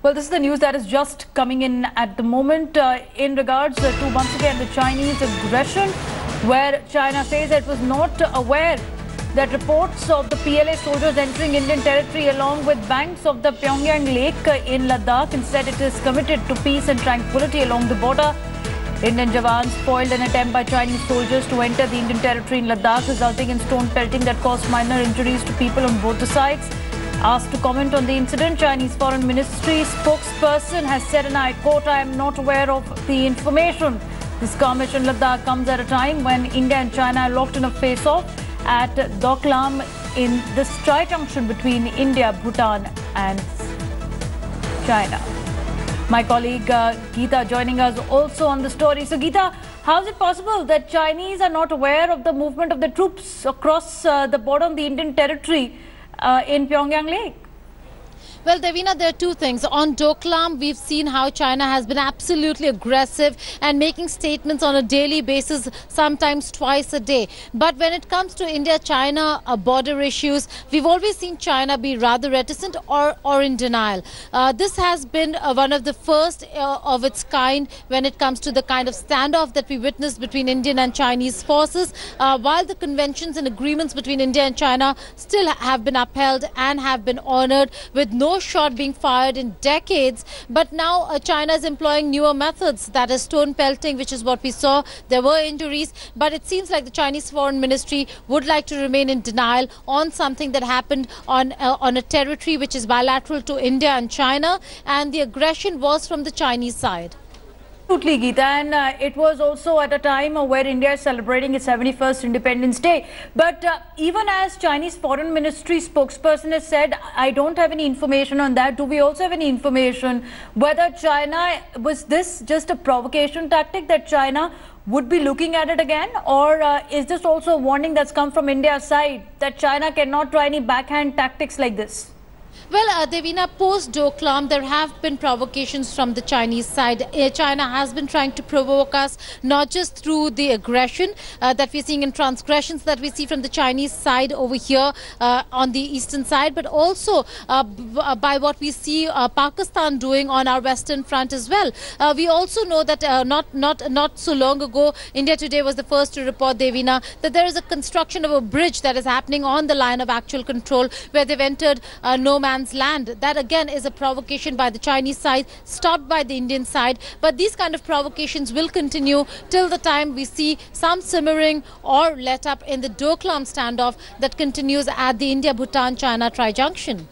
Well, this is the news that is just coming in at the moment in regards to once again the Chinese aggression, where China says it was not aware that reports of the PLA soldiers entering Indian territory along with banks of the Pyongyang Lake in Ladakh. Instead, it is committed to peace and tranquility along the border. Indian jawans foiled an attempt by Chinese soldiers to enter the Indian territory in Ladakh, resulting in stone pelting that caused minor injuries to people on both the sides. Asked to comment on the incident, Chinese Foreign Ministry spokesperson has said, and I quote, "I am not aware of the information." This skirmish in Ladakh comes at a time when India and China are locked in a face-off at Doklam in the strike junction between India, Bhutan and China. My colleague Geeta joining us also on the story. So Geeta, how is it possible that Chinese are not aware of the movement of the troops across the border on the Indian territory in Pyongyang Lake? Well, Devina, there are two things. On Doklam, we've seen how China has been absolutely aggressive and making statements on a daily basis, sometimes twice a day. But when it comes to India-China border issues, we've always seen China be rather reticent or in denial. This has been one of the first of its kind when it comes to the kind of standoff that we witnessed between Indian and Chinese forces, while the conventions and agreements between India and China still have been upheld and have been honored with no shot being fired in decades. But now China is employing newer methods, that is stone pelting, which is what we saw. There were injuries, but it seems like the Chinese Foreign Ministry would like to remain in denial on something that happened on a territory which is bilateral to India and China, and the aggression was from the Chinese side. Absolutely, Geeta, and it was also at a time where India is celebrating its 71st Independence Day. But even as Chinese Foreign Ministry spokesperson has said, I don't have any information on that. Do we also have any information whether China, was this just a provocation tactic that China would be looking at it again? Or is this also a warning that's come from India's side that China cannot try any backhand tactics like this? Well, Devina, post-Doklam, there have been provocations from the Chinese side. China has been trying to provoke us, not just through the aggression that we're seeing and transgressions that we see from the Chinese side over here on the eastern side, but also by what we see Pakistan doing on our western front as well. We also know that not so long ago, India Today was the first to report, Devina, that there is a construction of a bridge that is happening on the line of actual control where they've entered no man's land. That again is a provocation by the Chinese side, stopped by the Indian side. But these kind of provocations will continue till the time we see some simmering or let up in the Doklam standoff that continues at the India-Bhutan-China tri-junction.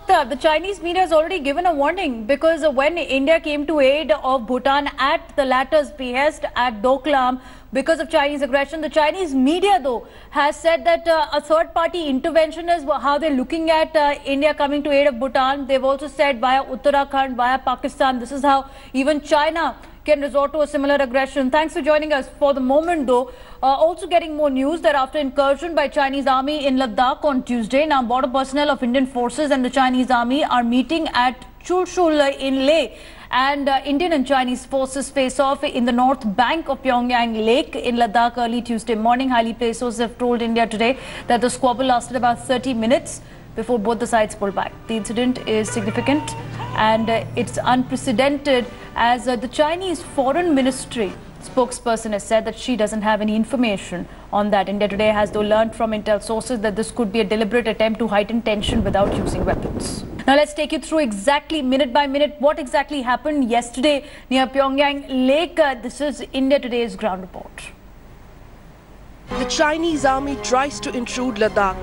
The Chinese media has already given a warning, because when India came to aid of Bhutan at the latter's behest at Doklam because of Chinese aggression, the Chinese media though has said that a third-party intervention is how they're looking at India coming to aid of Bhutan. They've also said via Uttarakhand, via Pakistan, this is how even China can resort to a similar aggression. Thanks for joining us. For the moment though, also getting more news that after incursion by Chinese army in Ladakh on Tuesday, now border personnel of Indian forces and the Chinese army are meeting at Chulshul in Leh. And Indian and Chinese forces face off in the north bank of Pyongyang Lake in Ladakh early Tuesday morning. Highly placed sources have told India Today that the squabble lasted about 30 minutes before both the sides pulled back. The incident is significant and it's unprecedented, as the Chinese Foreign Ministry spokesperson has said that she doesn't have any information on that. India Today has though learned from intel sources that this could be a deliberate attempt to heighten tension without using weapons. Now let's take you through exactly minute by minute what exactly happened yesterday near Pyongyang Lake. This is India Today's ground report. The Chinese army tries to intrude Ladakh.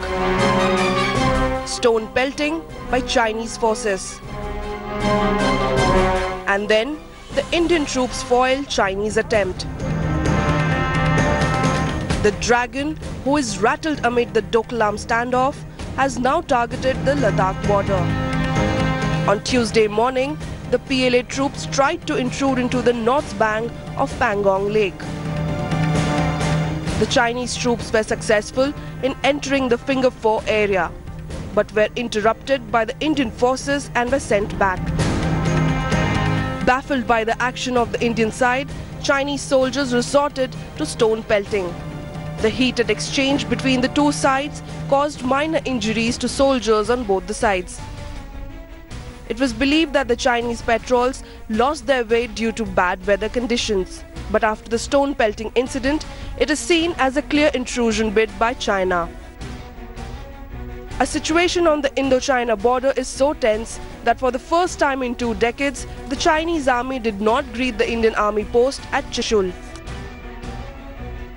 Stone pelting by Chinese forces. And then the Indian troops foil Chinese attempt. The dragon, who is rattled amid the Doklam standoff, has now targeted the Ladakh border. On Tuesday morning, the PLA troops tried to intrude into the north bank of Pangong Lake. The Chinese troops were successful in entering the Finger 4 area, but were interrupted by the Indian forces and were sent back. Baffled by the action of the Indian side, Chinese soldiers resorted to stone pelting. The heated exchange between the two sides caused minor injuries to soldiers on both the sides. It was believed that the Chinese patrols lost their way due to bad weather conditions. But after the stone pelting incident, it is seen as a clear intrusion bid by China. A situation on the Indo-China border is so tense that for the first time in 2 decades, the Chinese army did not greet the Indian army post at Trishul.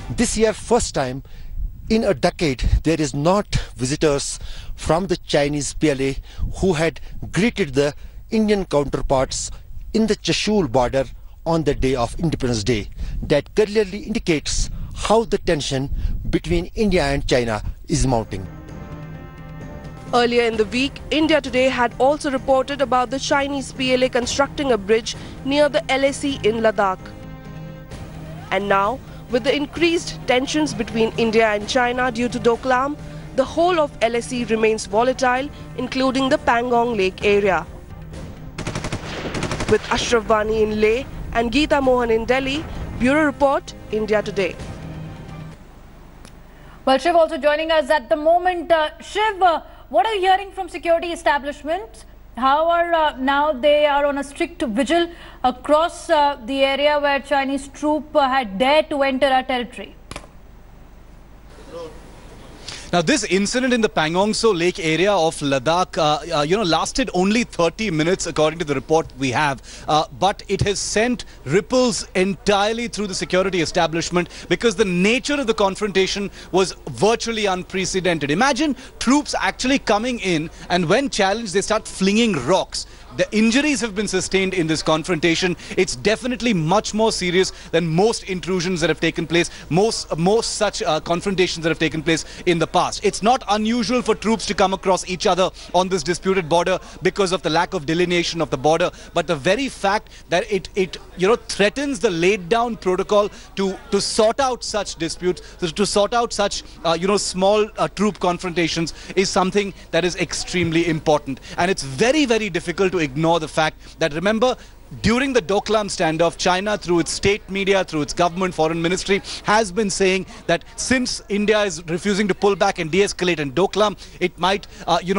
This year, first time in a decade, there is not visitors from the Chinese PLA who had greeted the Indian counterparts in the Trishul border on the day of Independence Day. That clearly indicates how the tension between India and China is mounting. Earlier in the week, India Today had also reported about the Chinese PLA constructing a bridge near the LAC in Ladakh. And now, with the increased tensions between India and China due to Doklam, the whole of LAC remains volatile, including the Pangong Lake area. With Ashraf Bani in Leh and Geeta Mohan in Delhi, Bureau Report, India Today. Well, Shiv also joining us at the moment. Shiv, what are you hearing from security establishments? How are now they are on a strict vigil across the area where Chinese troop had dared to enter our territory? Now, this incident in the Pangong Tso Lake area of Ladakh, lasted only 30 minutes, according to the report we have. But it has sent ripples entirely through the security establishment because the nature of the confrontation was virtually unprecedented. Imagine troops actually coming in and when challenged, they start flinging rocks. The injuries have been sustained in this confrontation. It's definitely much more serious than most intrusions that have taken place, most such confrontations that have taken place in the past. It's not unusual for troops to come across each other on this disputed border because of the lack of delineation of the border. But the very fact that it threatens the laid down protocol to sort out such disputes, to sort out such small troop confrontations is something that is extremely important. And it's very, very difficult to ignore the fact that, remember, during the Doklam standoff, China, through its state media, through its government foreign ministry, has been saying that since India is refusing to pull back and de-escalate in Doklam, it might,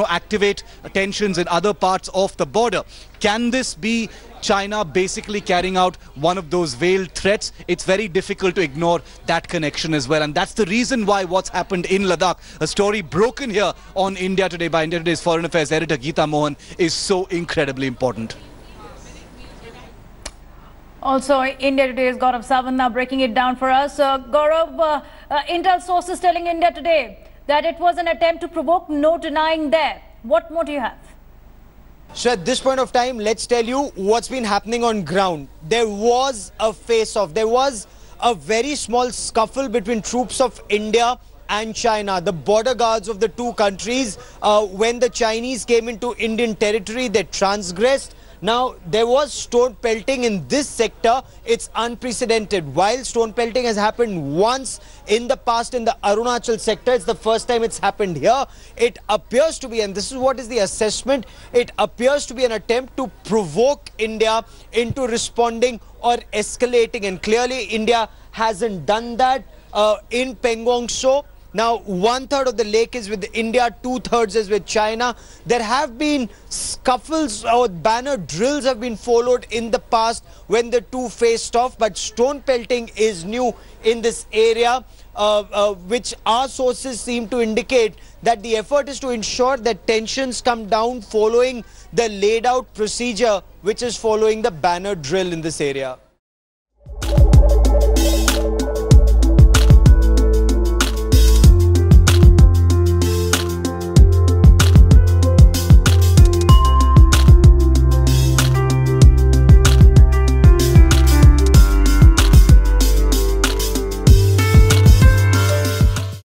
activate tensions in other parts of the border. Can this be China basically carrying out one of those veiled threats? It's very difficult to ignore that connection as well. And that's the reason why what's happened in Ladakh, a story broken here on India Today by India Today's Foreign Affairs editor Geeta Mohan, is so incredibly important. Also, India Today's Gaurav Sawant now breaking it down for us. Gaurav, intel sources telling India Today that it was an attempt to provoke, no denying there. What more do you have? So at this point of time, let's tell you what's been happening on ground. There was a face-off. There was a very small scuffle between troops of India and China, the border guards of the two countries. When the Chinese came into Indian territory, they transgressed. Now, there was stone pelting in this sector. It's unprecedented. While stone pelting has happened once in the past in the Arunachal sector, it's the first time it's happened here. It appears to be, and this is what is the assessment, it appears to be an attempt to provoke India into responding or escalating. And clearly, India hasn't done that in Pangong Tso. Now, 1/3 of the lake is with India, 2/3 is with China. There have been scuffles or banner drills have been followed in the past when the two faced off, but stone pelting is new in this area, which our sources seem to indicate that the effort is to ensure that tensions come down following the laid out procedure which is following the banner drill in this area.